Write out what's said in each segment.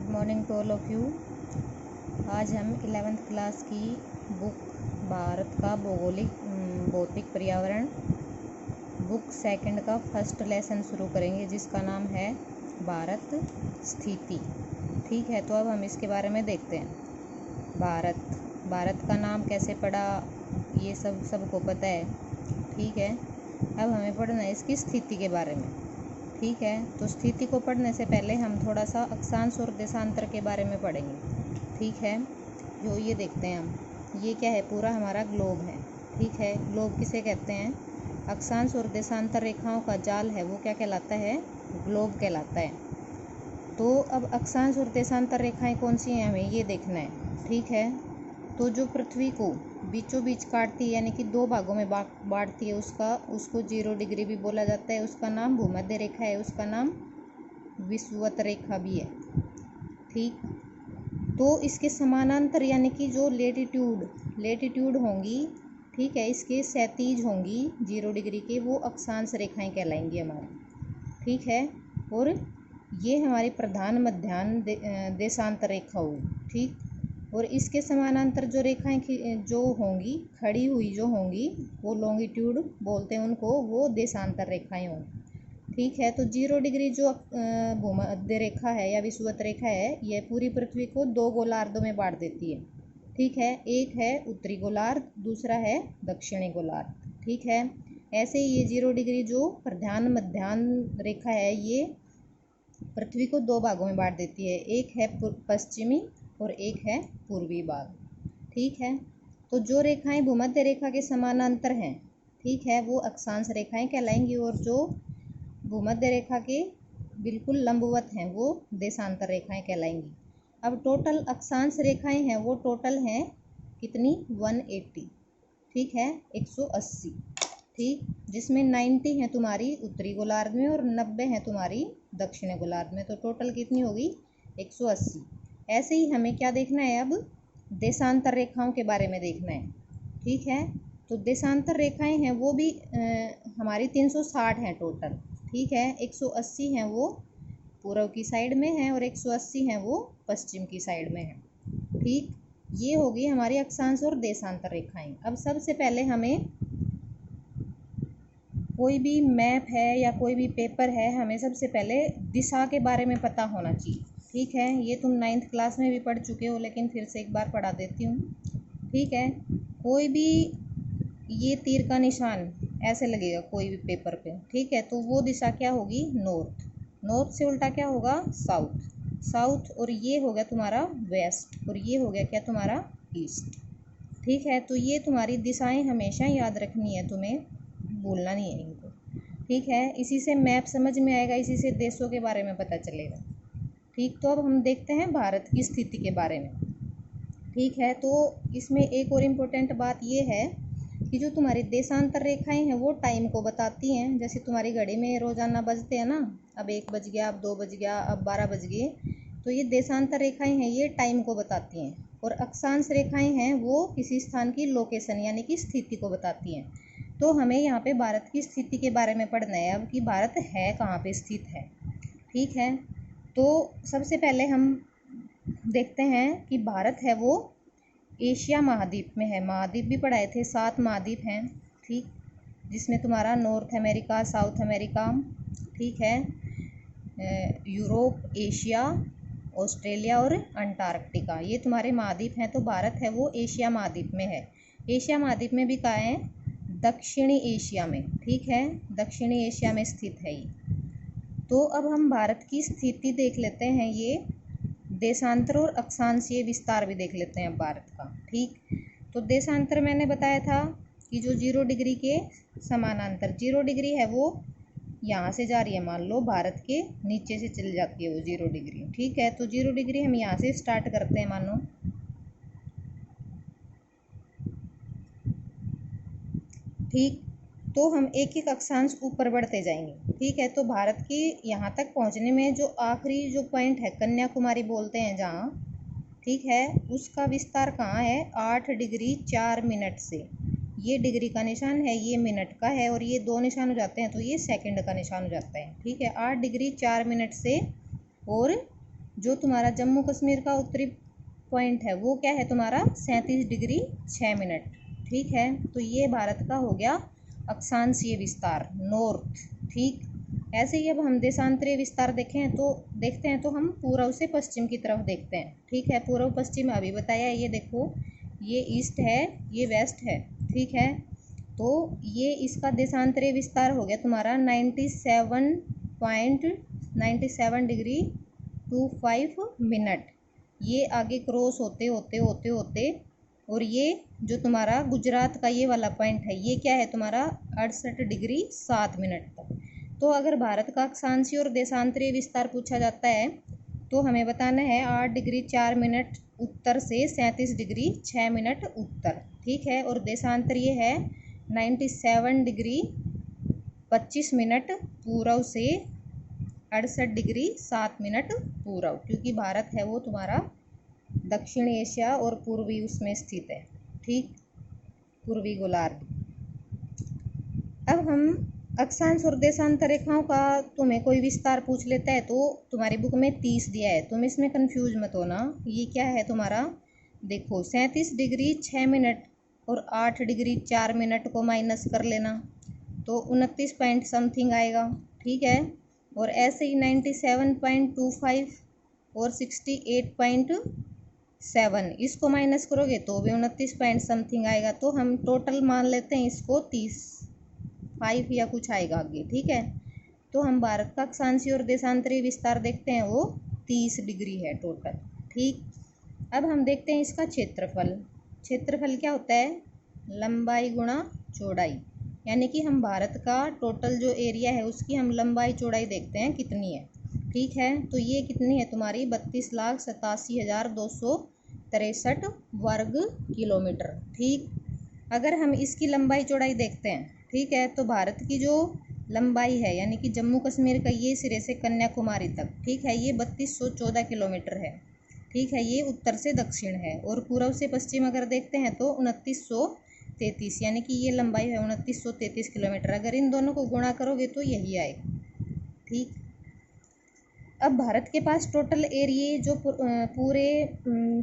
Morning to all of you. आज हम 11th class की बुक भारत का भौतिक पर्यावरण बुक सेकंड का फर्स्ट लेसन शुरू करेंगे, जिसका नाम है भारत स्थिति। ठीक है, तो अब हम इसके बारे में देखते हैं। भारत का नाम कैसे पड़ा, ये सबको पता है। ठीक है, अब हमें पढ़ना है इसकी स्थिति के बारे में। ठीक है, तो स्थिति को पढ़ने से पहले हम थोड़ा सा अक्षांश और देशांतर के बारे में पढ़ेंगे। ठीक है, जो ये देखते हैं हम, ये क्या है, पूरा हमारा ग्लोब है। ठीक है, ग्लोब किसे कहते हैं? अक्षांश और देशांतर रेखाओं का जाल है, वो क्या कहलाता है? ग्लोब कहलाता है। तो अब अक्षांश और देशांतर रेखाएं कौन सी हैं, हमें ये देखना है। ठीक है, तो जो पृथ्वी को बीचों बीच काटती है, यानी कि दो भागों में बांटती है, उसको 0 डिग्री भी बोला जाता है। उसका नाम भूमध्य रेखा है, उसका नाम विषुवत रेखा भी है। ठीक, तो इसके समानांतर यानी कि जो लेटीट्यूड होंगी, ठीक है, इसके क्षैतिज होंगी 0 डिग्री के, वो अक्षांश रेखाएं कहलाएंगी हमारी। ठीक है, और ये हमारी प्रधान मध्याह्न देशांतर रेखा होगी। ठीक, और इसके समानांतर जो रेखाएं जो होंगी, खड़ी हुई जो होंगी, वो लॉन्गिट्यूड बोलते हैं उनको, वो देशांतर रेखाएं होंगी। ठीक है, तो 0 डिग्री जो भूमध्य रेखा है या विषुवत रेखा है, यह पूरी पृथ्वी को 2 गोलार्धों में बांट देती है। ठीक है, एक है उत्तरी गोलार्ध, दूसरा है दक्षिणी गोलार्ध। ठीक है, ऐसे ही ये 0 डिग्री जो प्रधान मध्याह्न रेखा है, ये पृथ्वी को 2 भागों में बांट देती है। एक है पश्चिमी और एक है पूर्वी भाग। ठीक है, तो जो रेखाएं भूमध्य रेखा के समानांतर हैं, ठीक है, वो अक्षांश रेखाएं कहलाएंगी, और जो भूमध्य रेखा के बिल्कुल लंबवत हैं, वो देशांतर रेखाएं कहलाएंगी। अब टोटल अक्षांश रेखाएं हैं, वो टोटल हैं कितनी? 180। ठीक है, 180। ठीक, जिसमें 90 हैं तुम्हारी उत्तरी गोलार्ध में और 90 हैं तुम्हारी दक्षिणी गोलार्ध में, तो टोटल कितनी होगी? 180। ऐसे ही हमें क्या देखना है, अब देशांतर रेखाओं के बारे में देखना है। ठीक है, तो देशांतर रेखाएं हैं वो भी हमारी 360 हैं टोटल। ठीक है, 180 हैं वो पूर्व की साइड में हैं और 180 हैं वो पश्चिम की साइड में हैं। ठीक, ये होगी हमारी अक्षांश और देशांतर रेखाएं। अब सबसे पहले हमें कोई भी मैप है या कोई भी पेपर है, हमें सबसे पहले दिशा के बारे में पता होना चाहिए। ठीक है, ये तुम 9th क्लास में भी पढ़ चुके हो, लेकिन फिर से एक बार पढ़ा देती हूँ। ठीक है, कोई भी ये तीर का निशान ऐसे लगेगा कोई भी पेपर पे, ठीक है, तो वो दिशा क्या होगी? नॉर्थ से उल्टा क्या होगा? साउथ, और ये हो गया तुम्हारा वेस्ट, और ये हो गया क्या तुम्हारा? ईस्ट। ठीक है, तो ये तुम्हारी दिशाएं हमेशा याद रखनी है, तुम्हें भूलना नहीं है इनको। ठीक है, इसी से मैप समझ में आएगा, इसी से देशों के बारे में पता चलेगा। ठीक, तो अब हम देखते हैं भारत की स्थिति के बारे में। ठीक है, तो इसमें एक और इम्पोर्टेंट बात ये है कि जो तुम्हारी देशांतर रेखाएं हैं, वो टाइम को बताती हैं। जैसे तुम्हारी घड़ी में रोजाना बजते हैं ना, अब 1 बज गया, अब 2 बज गया, अब 12 बज गए, तो ये देशांतर रेखाएं हैं, ये टाइम को बताती हैं। और अक्षांश रेखाएं हैं, वो किसी स्थान की लोकेशन यानी कि स्थिति को बताती हैं। तो हमें यहाँ पे भारत की स्थिति के बारे में पढ़ना है अब, कि भारत है कहाँ पे स्थित है। ठीक है, तो सबसे पहले हम देखते हैं कि भारत है वो एशिया महाद्वीप में है। महाद्वीप भी पढ़ाए थे, 7 महाद्वीप हैं। ठीक, जिसमें तुम्हारा नॉर्थ अमेरिका, साउथ अमेरिका, ठीक है, यूरोप, एशिया, ऑस्ट्रेलिया और अंटार्कटिका, ये तुम्हारे महाद्वीप हैं। तो भारत है वो एशिया महाद्वीप में है। एशिया महाद्वीप में भी कहाँ है? दक्षिणी एशिया में। ठीक है, दक्षिणी एशिया में स्थित है ये। तो अब हम भारत की स्थिति देख लेते हैं, ये देशांतर और अक्षांशीय विस्तार भी देख लेते हैं भारत का। ठीक, तो देशांतर मैंने बताया था कि जो 0 डिग्री के समानांतर, 0 डिग्री है वो यहाँ से जा रही है, मान लो भारत के नीचे से चली जाती है वो 0 डिग्री। ठीक है, तो 0 डिग्री हम यहाँ से स्टार्ट करते हैं, मानो। ठीक, तो हम एक एक अक्षांश ऊपर बढ़ते जाएंगे। ठीक है, तो भारत की यहाँ तक पहुँचने में जो आखिरी जो पॉइंट है, कन्याकुमारी बोलते हैं जहाँ, ठीक है, उसका विस्तार कहाँ है? 8 डिग्री 4 मिनट से। ये डिग्री का निशान है, ये मिनट का है, और ये 2 निशान हो जाते हैं तो ये सेकंड का निशान हो जाता है। ठीक है, 8 डिग्री 4 मिनट से, और जो तुम्हारा जम्मू कश्मीर का उत्तरी पॉइंट है वो क्या है तुम्हारा 37 डिग्री 6 मिनट। ठीक है, तो ये भारत का हो गया अक्षांशीय विस्तार नॉर्थ। ठीक, ऐसे ही अब हम देशांतरीय विस्तार देखते हैं तो हम पूर्व से पश्चिम की तरफ देखते हैं। ठीक है, पूर्व पश्चिम अभी बताया, ये देखो ये ईस्ट है, ये वेस्ट है। ठीक है, तो ये इसका देशांतरीय विस्तार हो गया तुम्हारा 97 डिग्री 25 मिनट। ये आगे क्रॉस होते होते होते होते और ये जो तुम्हारा गुजरात का ये वाला पॉइंट है ये क्या है तुम्हारा 68 डिग्री 7 मिनट तक। तो अगर भारत का अक्षांशीय और देशांतरीय विस्तार पूछा जाता है तो हमें बताना है 8 डिग्री 4 मिनट उत्तर से 37 डिग्री 6 मिनट उत्तर। ठीक है, और देशांतरीय है 97 डिग्री 25 मिनट पूर्व से 68 डिग्री 7 मिनट पूर्व, क्योंकि भारत है वो तुम्हारा दक्षिण एशिया और पूर्वी उसमें स्थित है। ठीक, पूर्वी गोलार्ध। अब हम अक्षांश और देशांतर रेखाओं का तुम्हें कोई विस्तार पूछ लेता है तो तुम्हारी बुक में 30 दिया है, तुम इसमें कंफ्यूज मत होना। ये क्या है तुम्हारा, देखो 37 डिग्री 6 मिनट और 8 डिग्री 4 मिनट को माइनस कर लेना तो 29 पॉइंट समथिंग आएगा। ठीक है, और ऐसे ही 97.25 और 68.7 इसको माइनस करोगे तो भी 29 पॉइंट समथिंग आएगा। तो हम टोटल मान लेते हैं इसको 35 या कुछ आएगा आगे। ठीक है, तो हम भारत का अक्षांशीय और देशांतरीय विस्तार देखते हैं वो 30 डिग्री है टोटल। ठीक, अब हम देखते हैं इसका क्षेत्रफल। क्षेत्रफल क्या होता है, लंबाई गुणा चौड़ाई, यानी कि हम भारत का टोटल जो एरिया है उसकी हम लंबाई चौड़ाई देखते हैं कितनी है। ठीक है, तो ये कितनी है तुम्हारी 32,87,263 वर्ग किलोमीटर। ठीक, अगर हम इसकी लंबाई चौड़ाई देखते हैं, ठीक है, तो भारत की जो लंबाई है यानी कि जम्मू कश्मीर का ये सिरे से कन्याकुमारी तक, ठीक है, ये 3214 किलोमीटर है। ठीक है, ये उत्तर से दक्षिण है। और पूर्व से पश्चिम अगर देखते हैं तो 2933, यानी कि ये लंबाई है 2933 किलोमीटर। अगर इन दोनों को गुणा करोगे तो यही आएगा। ठीक, अब भारत के पास टोटल एरिया जो पूरे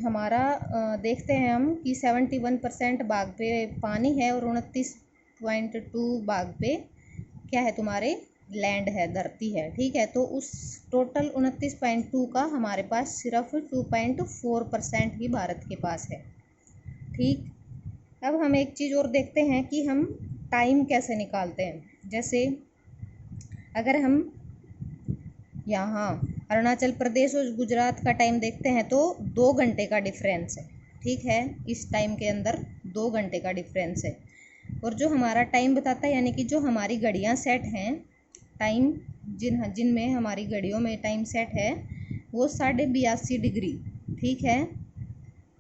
हमारा देखते हैं हम कि 71% भाग पे पानी है और 29.2 भाग पे क्या है तुम्हारे लैंड है, धरती है। ठीक है, तो उस टोटल 29.2 का हमारे पास सिर्फ 2.4% ही भारत के पास है। ठीक, अब हम एक चीज़ और देखते हैं कि हम टाइम कैसे निकालते हैं। जैसे अगर हम यहाँ अरुणाचल प्रदेश और गुजरात का टाइम देखते हैं तो 2 घंटे का डिफरेंस है। ठीक है, इस टाइम के अंदर 2 घंटे का डिफरेंस है। और जो हमारा टाइम बताता है यानी कि जो हमारी घड़ियाँ सेट हैं, टाइम जिनमें हमारी घड़ियों में टाइम सेट है वो 82.5 डिग्री। ठीक है,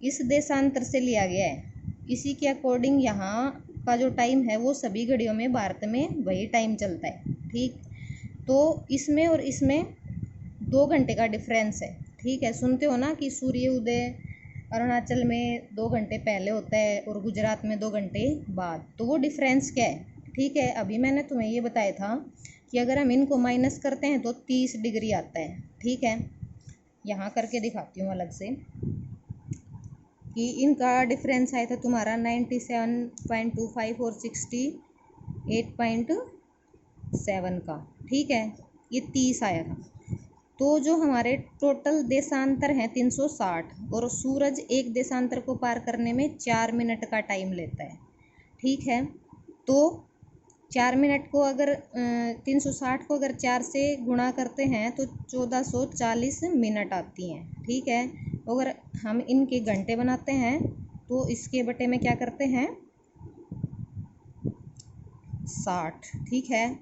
इस देशांतर से लिया गया है। इसी के अकॉर्डिंग यहाँ का जो टाइम है वो सभी घड़ियों में भारत में वही टाइम चलता है। ठीक, तो इसमें और इसमें 2 घंटे का डिफरेंस है। ठीक है, सुनते हो ना कि सूर्य उदय अरुणाचल में 2 घंटे पहले होता है और गुजरात में 2 घंटे बाद, तो वो डिफरेंस क्या है। ठीक है, अभी मैंने तुम्हें ये बताया था कि अगर हम इनको माइनस करते हैं तो 30 डिग्री आता है। ठीक है, यहाँ करके दिखाती हूँ अलग से कि इनका डिफरेंस आया था तुम्हारा 97.25 और 68.7 का। ठीक है, ये 30 आया था। तो जो हमारे टोटल देशांतर हैं 360 और सूरज एक देशांतर को पार करने में 4 मिनट का टाइम लेता है। ठीक है, तो 4 मिनट को अगर 360 को अगर 4 से गुणा करते हैं तो 1440 मिनट आती हैं। ठीक है, अगर हम इनके घंटे बनाते हैं तो इसके बटे में क्या करते हैं 60। ठीक है,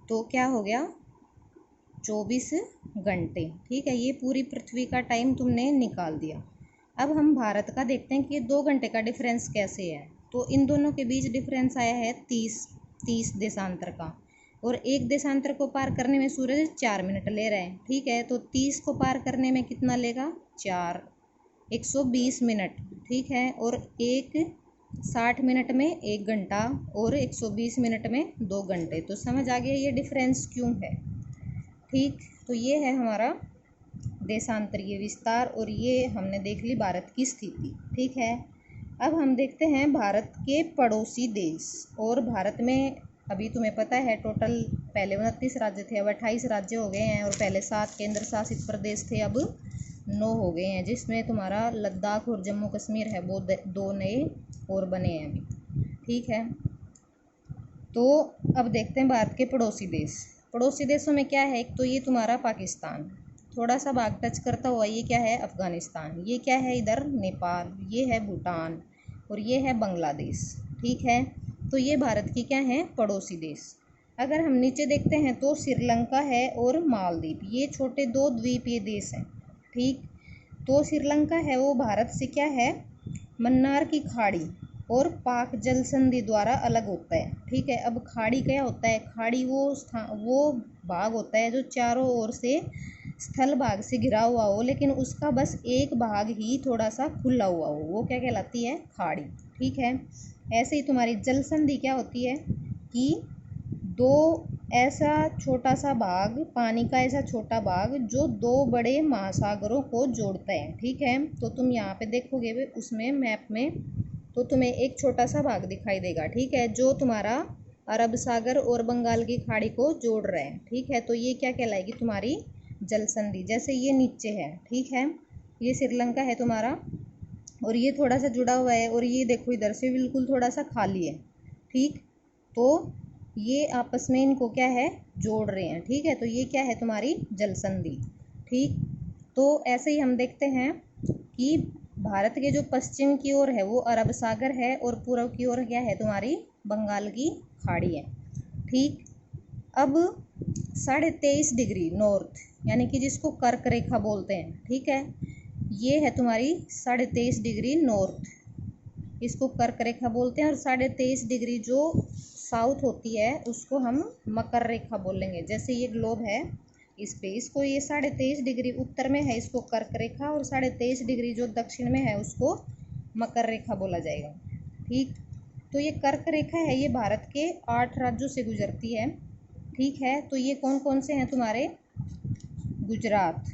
तो क्या हो गया 24 घंटे। ठीक है, ये पूरी पृथ्वी का टाइम तुमने निकाल दिया। अब हम भारत का देखते हैं कि 2 घंटे का डिफरेंस कैसे है। तो इन दोनों के बीच डिफरेंस आया है 30 देशांतर का, और एक देशांतर को पार करने में सूरज 4 मिनट ले रहे हैं। ठीक है, तो 30 को पार करने में कितना लेगा 4, 120 मिनट। ठीक है, और 60 मिनट में 1 घंटा और 120 मिनट में 2 घंटे। तो समझ आ गया ये डिफरेंस क्यों है। ठीक, तो ये है हमारा देशांतरीय विस्तार, और ये हमने देख ली भारत की स्थिति। ठीक है, अब हम देखते हैं भारत के पड़ोसी देश। और भारत में अभी तुम्हें पता है टोटल पहले 29 राज्य थे, अब 28 राज्य हो गए हैं, और पहले 7 केंद्र शासित प्रदेश थे, अब 9 हो गए हैं, जिसमें तुम्हारा लद्दाख और जम्मू कश्मीर है, वो 2 नए और बने हैं अभी। ठीक है, तो अब देखते हैं भारत के पड़ोसी देश। पड़ोसी देशों में क्या है, एक तो ये तुम्हारा पाकिस्तान, थोड़ा सा भाग टच करता हुआ ये क्या है, अफगानिस्तान, ये क्या है इधर नेपाल, ये है भूटान, और ये है बांग्लादेश। ठीक है, तो ये भारत की क्या है, पड़ोसी देश। अगर हम नीचे देखते हैं तो श्रीलंका है और मालदीव, ये छोटे 2 द्वीपीय देश हैं। ठीक, तो श्रीलंका है वो भारत से क्या है, मन्नार की खाड़ी और पाक जल संधि द्वारा अलग होता है। ठीक है, अब खाड़ी क्या होता है, खाड़ी वो भाग होता है जो चारों ओर से स्थल भाग से घिरा हुआ हो, लेकिन उसका बस एक भाग ही थोड़ा सा खुला हुआ हो, वो क्या कहलाती है, खाड़ी। ठीक है, ऐसे ही तुम्हारी जल संधि क्या होती है कि 2 ऐसा छोटा सा भाग, पानी का ऐसा छोटा भाग जो 2 बड़े महासागरों को जोड़ता है। ठीक है, तो तुम यहाँ पे देखोगे उसमें मैप में, तो तुम्हें एक छोटा सा भाग दिखाई देगा। ठीक है, जो तुम्हारा अरब सागर और बंगाल की खाड़ी को जोड़ रहा है। ठीक है, तो ये क्या कहलाएगी, तुम्हारी जल संधि। जैसे ये नीचे है, ठीक है, ये श्रीलंका है तुम्हारा, और ये थोड़ा सा जुड़ा हुआ है, और ये देखो इधर से बिल्कुल थोड़ा सा खाली है। ठीक, तो ये आपस में इनको क्या है, जोड़ रहे हैं। ठीक है, तो ये क्या है, तुम्हारी जल संधि। ठीक, तो ऐसे ही हम देखते हैं कि भारत के जो पश्चिम की ओर है वो अरब सागर है, और पूर्व की ओर क्या है, तुम्हारी बंगाल की खाड़ी है। ठीक, अब 23.5 डिग्री नॉर्थ, यानी कि जिसको कर्क रेखा बोलते हैं। ठीक है, ये है तुम्हारी 23.5 डिग्री नॉर्थ, इसको कर्क रेखा बोलते हैं, और 23.5 डिग्री जो साउथ होती है उसको हम मकर रेखा बोलेंगे। जैसे ये ग्लोब है इस पे, इसको ये 23.5 डिग्री उत्तर में है, इसको कर्क रेखा, और 23.5 डिग्री जो दक्षिण में है उसको मकर रेखा बोला जाएगा। ठीक, तो ये कर्क रेखा है, ये भारत के 8 राज्यों से गुजरती है। ठीक है, तो ये कौन कौन से हैं तुम्हारे, गुजरात,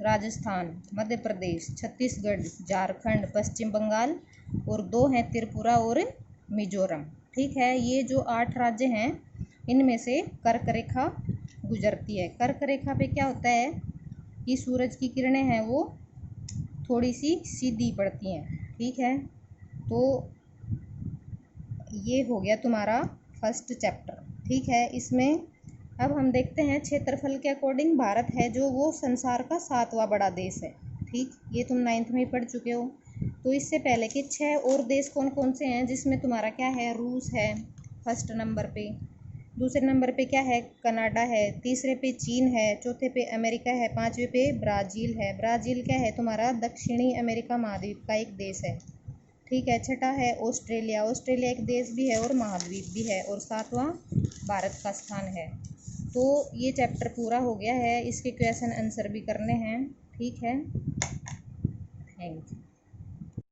राजस्थान, मध्य प्रदेश, छत्तीसगढ़, झारखंड, पश्चिम बंगाल, और 2 हैं त्रिपुरा और मिजोरम। ठीक है, ये जो 8 राज्य हैं इनमें से कर्क रेखा गुजरती है। कर्क रेखा पे क्या होता है कि सूरज की किरणें हैं वो थोड़ी सी सीधी पड़ती हैं। ठीक है, तो ये हो गया तुम्हारा फर्स्ट चैप्टर। ठीक है, इसमें अब हम देखते हैं क्षेत्रफल के अकॉर्डिंग भारत है जो वो संसार का 7वां बड़ा देश है। ठीक, ये तुम 9th में ही पढ़ चुके हो। तो इससे पहले के 6 और देश कौन कौन से हैं, जिसमें तुम्हारा क्या है, रूस है फर्स्ट नंबर पे, दूसरे नंबर पे क्या है, कनाडा है, तीसरे पे चीन है, चौथे पे अमेरिका है, 5वें पे ब्राज़ील है। ब्राज़ील क्या है तुम्हारा, दक्षिणी अमेरिका महाद्वीप का एक देश है। ठीक है, छठा है ऑस्ट्रेलिया, ऑस्ट्रेलिया एक देश भी है और महाद्वीप भी है, और 7वां भारत का स्थान है। तो ये चैप्टर पूरा हो गया है, इसके क्वेश्चन आंसर भी करने हैं। ठीक है, थैंक यू।